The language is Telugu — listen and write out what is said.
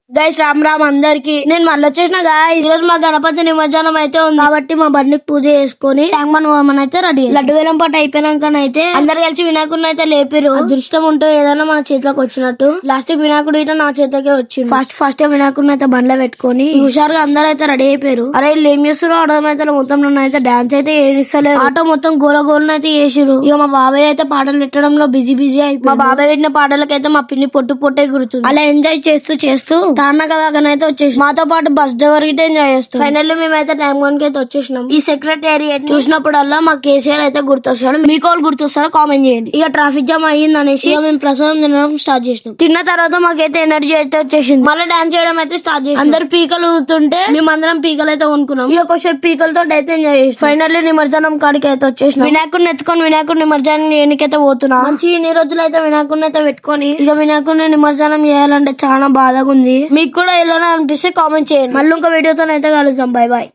గైస్ రామ్ రామ్ అందరికి నేను మళ్ళీ వచ్చేసిన గాయస్. ఈ రోజు మా గణపతి నిమజ్జనం అయితే ఉంది కాబట్టి మా బండికి పూజ చేసుకుని ట్యాంక్ బండ్ అయితే రెడీ. లడ్డు వేలం పాటు అయిపోయినాకనైతే అందరు కలిసి వినాయకుడిని అయితే లేపిరు. అదృష్టం ఉంటే ఏదైనా మన చేతిలోకి వచ్చినట్టు. లాస్టిక్ వినాయకుడు అయితే నా చేతిలోకే వచ్చింది. ఫస్ట్ వినాయకుడిని అయితే బండ్లో పెట్టుకుని హుషారుగా అందరూ అయితే రెడీ అయిపోయారు. అరే వీళ్ళు ఏం చేస్తారు అర్థమైతే మొత్తం నన్ను అయితే డాన్స్ అయితే ఏమిస్తలేరు. ఆటో మొత్తం గోల అయితే చేసిరు. ఇక మా బాబాయ్ అయితే పాటలు పెట్టడంలో బిజీ అయిపోయి మా బాబాయ్ పెట్టిన పాటలకైతే మా పిన్ని పొట్టే గుర్తుంది. అలా ఎంజాయ్ చేస్తూ తాన్నకదాకనైతే వచ్చేసి మాతో పాటు బస్ డ్రైవర్ గిట్ట ఎంజాయ్ చేస్తాం. ఫైనల్లీ మేమైతే టైం కి అయితే వచ్చేసినాం. ఈ సెక్రటేరియట్ చూసినప్పుడల్లా మా కేసీఆర్ అయితే గుర్తొస్తాడు. మీకు వాళ్ళు గుర్తొస్తారో కామెంట్ చేయండి. ఇక ట్రాఫిక్ జామ్ అయ్యింది అనేసి మేము ప్రసాదం తినడం స్టార్ట్ చేసినాం. తిన్న తర్వాత మాకైతే ఎనర్జీ అయితే వచ్చేసింది. మళ్ళీ డాన్స్ చేయడం అయితే స్టార్ట్ చేసి అందరు పీకలు ఊతుంటే మేమందరం పీకలు అయితే కొనుక్కున్నాం. ఇక కొంచెం పీకలతో అయితే ఎంజాయ్ చేసి ఫైనల్లీ నిమజ్జనం కాడికి అయితే వచ్చేసినాం. వినాయకుడిని ఎత్తుకొని వినాయకుడి నిమజ్జనాన్ని ఎన్నికైతే పోతున్నా. మంచి ఇన్ని రోజులు అయితే వినాయకుడిని అయితే పెట్టుకొని ఇక వినాయకుడిని నిమజ్జనం చేయాలంటే చాలా బాధగా ఉంది. మీకు కూడా ఎలా అనిపిస్తే కామెంట్ చేయండి. మళ్ళీ ఇంకో వీడియోతో అయితే కలుద్దాం. Bye bye.